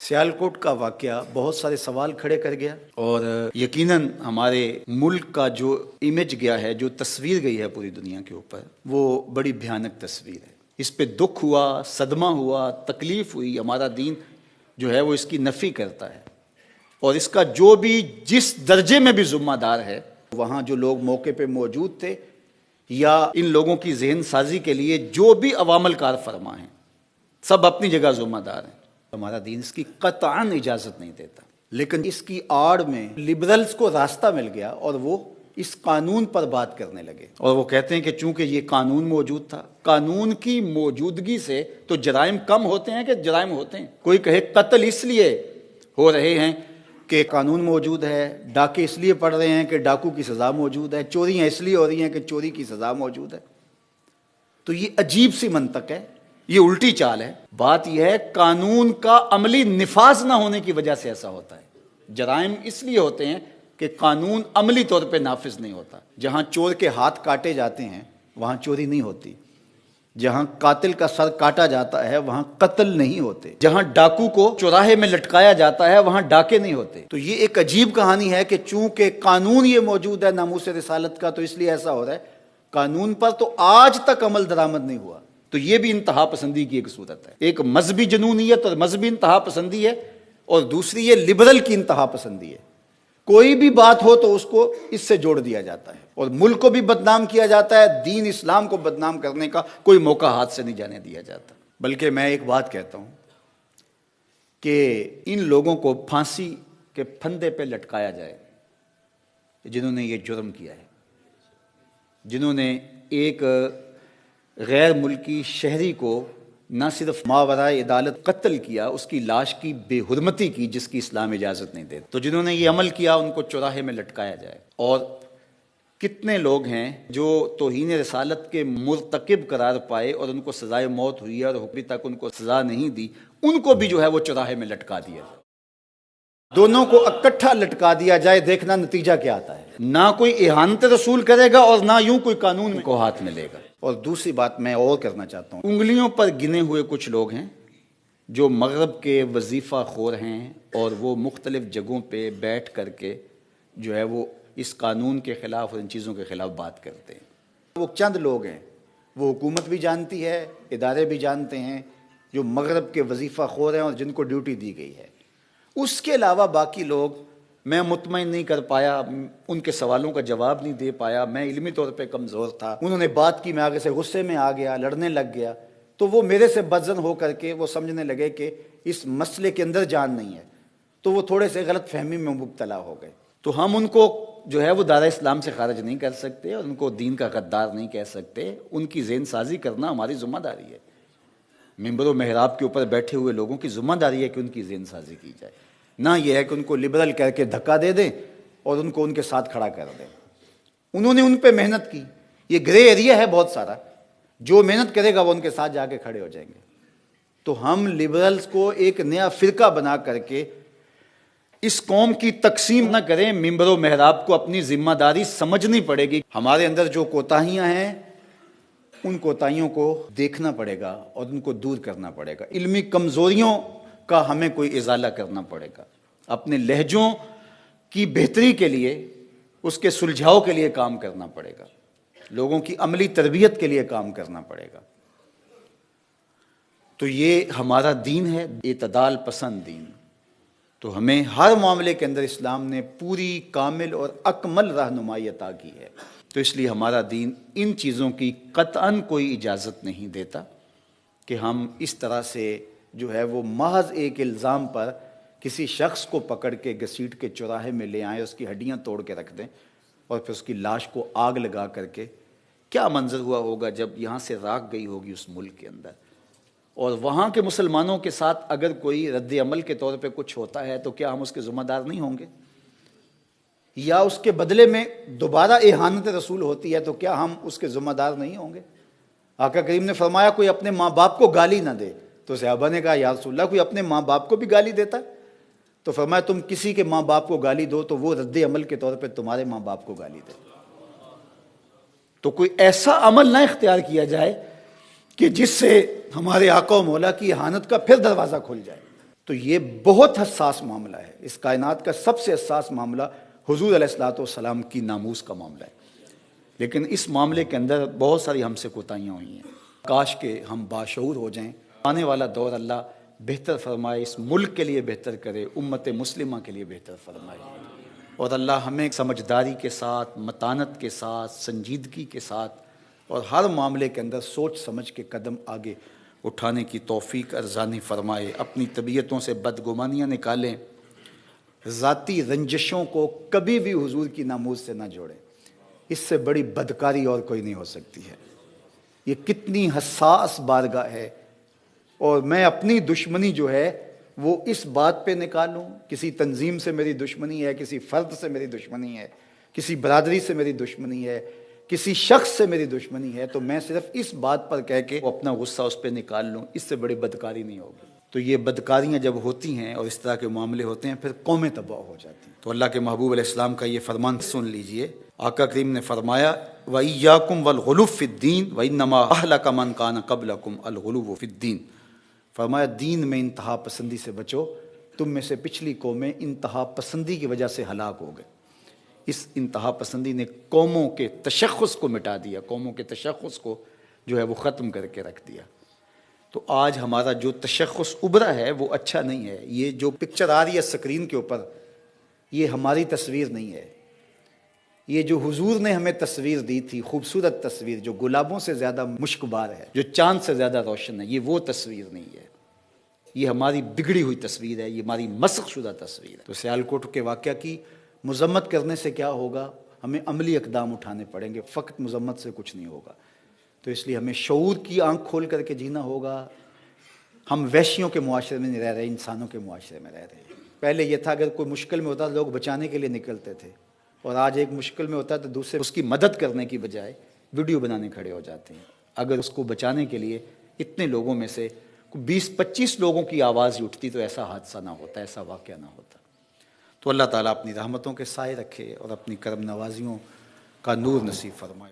سیالکوٹ کا واقعہ بہت سارے سوال کھڑے کر گیا اور یقیناً ہمارے ملک کا جو امیج گیا ہے، جو تصویر گئی ہے پوری دنیا کے اوپر، وہ بڑی بھیانک تصویر ہے۔ اس پہ دکھ ہوا، صدمہ ہوا، تکلیف ہوئی۔ ہمارا دین جو ہے وہ اس کی نفی کرتا ہے، اور اس کا جو بھی جس درجے میں بھی ذمہ دار ہے، وہاں جو لوگ موقع پہ موجود تھے یا ان لوگوں کی ذہن سازی کے لیے جو بھی عوامل کار فرما ہیں، سب اپنی جگہ ذمہ دار ہیں۔ ہمارا دین اس کی قطعاً اجازت نہیں دیتا، لیکن اس کی آڑ میں لبرلز کو راستہ مل گیا اور وہ اس قانون پر بات کرنے لگے، اور وہ کہتے ہیں کہ چونکہ یہ قانون موجود تھا، قانون کی موجودگی سے تو جرائم کم ہوتے ہیں کہ جرائم ہوتے ہیں۔ کوئی کہے قتل اس لیے ہو رہے ہیں کہ قانون موجود ہے، ڈاکے اس لیے پڑ رہے ہیں کہ ڈاکو کی سزا موجود ہے، چوریاں اس لیے ہو رہی ہیں کہ چوری کی سزا موجود ہے۔ تو یہ عجیب سی منطق ہے، یہ الٹی چال ہے۔ بات یہ ہے قانون کا عملی نفاذ نہ ہونے کی وجہ سے ایسا ہوتا ہے۔ جرائم اس لیے ہوتے ہیں کہ قانون عملی طور پہ نافذ نہیں ہوتا۔ جہاں چور کے ہاتھ کاٹے جاتے ہیں وہاں چوری نہیں ہوتی، جہاں قاتل کا سر کاٹا جاتا ہے وہاں قتل نہیں ہوتے، جہاں ڈاکو کو چوراہے میں لٹکایا جاتا ہے وہاں ڈاکے نہیں ہوتے۔ تو یہ ایک عجیب کہانی ہے کہ چونکہ قانون یہ موجود ہے ناموس رسالت کا، تو اس لیے ایسا ہو رہا ہے۔ قانون پر تو آج تک عمل درآمد نہیں ہوا۔ تو یہ بھی انتہا پسندی کی ایک صورت ہے۔ ایک مذہبی جنونیت اور مذہبی انتہا پسندی ہے، اور دوسری یہ لبرل کی انتہا پسندی ہے۔ کوئی بھی بات ہو تو اس کو اس سے جوڑ دیا جاتا ہے، اور ملک کو بھی بدنام کیا جاتا ہے۔ دین اسلام کو بدنام کرنے کا کوئی موقع ہاتھ سے نہیں جانے دیا جاتا۔ بلکہ میں ایک بات کہتا ہوں کہ ان لوگوں کو پھانسی کے پھندے پہ لٹکایا جائے جنہوں نے یہ جرم کیا ہے، جنہوں نے ایک غیر ملکی شہری کو نہ صرف ماورائے عدالت قتل کیا، اس کی لاش کی بے حرمتی کی جس کی اسلام اجازت نہیں دیتا۔ تو جنہوں نے یہ عمل کیا ان کو چوراہے میں لٹکایا جائے۔ اور کتنے لوگ ہیں جو توہین رسالت کے مرتکب قرار پائے اور ان کو سزائے موت ہوئی ہے اور ابھی تک ان کو سزا نہیں دی، ان کو بھی جو ہے وہ چوراہے میں لٹکا دیا۔ دونوں کو اکٹھا لٹکا دیا جائے، دیکھنا نتیجہ کیا آتا ہے۔ نہ کوئی اہانت رسول کرے گا اور نہ یوں کوئی قانون کو ہاتھ میں لے گا۔ اور دوسری بات میں اور کرنا چاہتا ہوں، انگلیوں پر گنے ہوئے کچھ لوگ ہیں جو مغرب کے وظیفہ خور ہیں، اور وہ مختلف جگہوں پہ بیٹھ کر کے جو ہے وہ اس قانون کے خلاف اور ان چیزوں کے خلاف بات کرتے ہیں۔ وہ چند لوگ ہیں، وہ حکومت بھی جانتی ہے، ادارے بھی جانتے ہیں، جو مغرب کے وظیفہ خور ہیں اور جن کو ڈیوٹی دی گئی ہے۔ اس کے علاوہ باقی لوگ میں مطمئن نہیں کر پایا، ان کے سوالوں کا جواب نہیں دے پایا، میں علمی طور پہ کمزور تھا، انہوں نے بات کی، میں آگے سے غصے میں آ گیا، لڑنے لگ گیا، تو وہ میرے سے بدظن ہو کر کے وہ سمجھنے لگے کہ اس مسئلے کے اندر جان نہیں ہے، تو وہ تھوڑے سے غلط فہمی میں مبتلا ہو گئے۔ تو ہم ان کو جو ہے وہ دائرہ اسلام سے خارج نہیں کر سکتے، اور ان کو دین کا غدار نہیں کہہ سکتے۔ ان کی ذہن سازی کرنا ہماری ذمہ داری ہے۔ ممبر و محراب کے اوپر بیٹھے ہوئے لوگوں کی ذمہ داری ہے کہ ان کی ذہن سازی کی جائے، نہ یہ ہے کہ ان کو لبرل کہہ کے دھکا دے دیں اور ان کو ان کے ساتھ کھڑا کر دیں۔ انہوں نے ان پہ محنت کی، یہ گرے ایریا ہے بہت سارا، جو محنت کرے گا وہ ان کے ساتھ جا کے کھڑے ہو جائیں گے۔ تو ہم لبرلز کو ایک نیا فرقہ بنا کر کے اس قوم کی تقسیم نہ کریں۔ ممبر و محراب کو اپنی ذمہ داری سمجھنی پڑے گی۔ ہمارے اندر جو کوتاہیاں ہیں ان کوتاہیوں کو دیکھنا پڑے گا اور ان کو دور کرنا پڑے گا۔ علمی کمزوریوں کا ہمیں کوئی ازالہ کرنا پڑے گا، اپنے لہجوں کی بہتری کے لیے، اس کے سلجھاؤ کے لیے کام کرنا پڑے گا، لوگوں کی عملی تربیت کے لیے کام کرنا پڑے گا۔ تو یہ ہمارا دین ہے، اعتدال پسند دین۔ تو ہمیں ہر معاملے کے اندر اسلام نے پوری کامل اور اکمل رہنمائی عطا کی ہے۔ تو اس لیے ہمارا دین ان چیزوں کی قطعاً کوئی اجازت نہیں دیتا کہ ہم اس طرح سے جو ہے وہ محض ایک الزام پر کسی شخص کو پکڑ کے گھسیٹ کے چوراہے میں لے آئیں، اس کی ہڈیاں توڑ کے رکھ دیں، اور پھر اس کی لاش کو آگ لگا کر کے۔ کیا منظر ہوا ہوگا جب یہاں سے راکھ گئی ہوگی اس ملک کے اندر، اور وہاں کے مسلمانوں کے ساتھ اگر کوئی رد عمل کے طور پہ کچھ ہوتا ہے تو کیا ہم اس کے ذمہ دار نہیں ہوں گے؟ یا اس کے بدلے میں دوبارہ اہانت رسول ہوتی ہے تو کیا ہم اس کے ذمہ دار نہیں ہوں گے؟ آقا کریم نے فرمایا کوئی اپنے ماں باپ کو گالی نہ دے، تو صحابہ نے کہا یا رسول اللہ کوئی اپنے ماں باپ کو بھی گالی دیتا ہے؟ تو فرمایا تم کسی کے ماں باپ کو گالی دو تو وہ رد عمل کے طور پہ تمہارے ماں باپ کو گالی دے۔ تو کوئی ایسا عمل نہ اختیار کیا جائے کہ جس سے ہمارے آقا و مولا کی اہانت کا پھر دروازہ کھل جائے۔ تو یہ بہت حساس معاملہ ہے، اس کائنات کا سب سے حساس معاملہ حضور علیہ الصلوۃ والسلام کی ناموس کا معاملہ ہے، لیکن اس معاملے کے اندر بہت ساری ہم سے کوتاہیاں ہوئی ہیں۔ کاش کہ ہم باشعور ہو جائیں، آنے والا دور اللہ بہتر فرمائے، اس ملک کے لیے بہتر کرے، امت مسلمہ کے لیے بہتر فرمائے، اور اللہ ہمیں سمجھداری کے ساتھ، متانت کے ساتھ، سنجیدگی کے ساتھ اور ہر معاملے کے اندر سوچ سمجھ کے قدم آگے اٹھانے کی توفیق ارزانی فرمائے۔ اپنی طبیعتوں سے بدگمانیاں نکالیں، ذاتی رنجشوں کو کبھی بھی حضور کی ناموس سے نہ جوڑیں، اس سے بڑی بدکاری اور کوئی نہیں ہو سکتی ہے۔ یہ کتنی حساس بارگاہ ہے، اور میں اپنی دشمنی جو ہے وہ اس بات پہ نکالوں، کسی تنظیم سے میری دشمنی ہے، کسی فرد سے میری دشمنی ہے، کسی برادری سے میری دشمنی ہے، کسی شخص سے میری دشمنی ہے، تو میں صرف اس بات پر کہہ کے اپنا غصہ اس پہ نکال لوں، اس سے بڑی بدکاری نہیں ہوگی۔ تو یہ بدکاریاں جب ہوتی ہیں اور اس طرح کے معاملے ہوتے ہیں، پھر قومیں تباہ ہو جاتی ہیں۔ تو اللہ کے محبوب علیہ السلام کا یہ فرمان سن لیجئے، آقا کریم نے فرمایا وَإِيَّاكُمْ وَالْغُلُوَّ فِي الدِّينِ وَإِنَّمَا أَهْلَكَ مَنْ كَانَ قَبْلَكُمْ الْغُلُوُّ فِي الدِّينِ۔ فرمایا دین میں انتہا پسندی سے بچو، تم میں سے پچھلی قومیں انتہا پسندی کی وجہ سے ہلاک ہو گئے۔ اس انتہا پسندی نے قوموں کے تشخص کو مٹا دیا، قوموں کے تشخص کو جو ہے وہ ختم کر کے رکھ دیا۔ تو آج ہمارا جو تشخص ابھرا ہے وہ اچھا نہیں ہے۔ یہ جو پکچر آ رہی ہے اسکرین کے اوپر، یہ ہماری تصویر نہیں ہے۔ یہ جو حضور نے ہمیں تصویر دی تھی، خوبصورت تصویر جو گلابوں سے زیادہ مشکبار ہے، جو چاند سے زیادہ روشن ہے، یہ وہ تصویر نہیں ہے۔ یہ ہماری بگڑی ہوئی تصویر ہے، یہ ہماری مسخ شدہ تصویر ہے۔ تو سیالکوٹ کے واقعہ کی مذمت کرنے سے کیا ہوگا؟ ہمیں عملی اقدام اٹھانے پڑیں گے، فقط مذمت سے کچھ نہیں ہوگا۔ تو اس لیے ہمیں شعور کی آنکھ کھول کر کے جینا ہوگا۔ ہم وحشیوں کے معاشرے میں نہیں رہ رہے، انسانوں کے معاشرے میں رہ رہے ہیں۔ پہلے یہ تھا اگر کوئی مشکل میں ہوتا تو لوگ بچانے کے لیے نکلتے تھے، اور آج ایک مشکل میں ہوتا ہے تو دوسرے اس کی مدد کرنے کی بجائے ویڈیو بنانے کھڑے ہو جاتے ہیں۔ اگر اس کو بچانے کے لیے اتنے لوگوں میں سے 20-25 لوگوں کی آواز ہی اٹھتی تو ایسا حادثہ نہ ہوتا، ایسا واقعہ نہ ہوتا۔ تو اللہ تعالیٰ اپنی رحمتوں کے سائے رکھے اور اپنی کرم نوازیوں کا نور نصیب فرمائے۔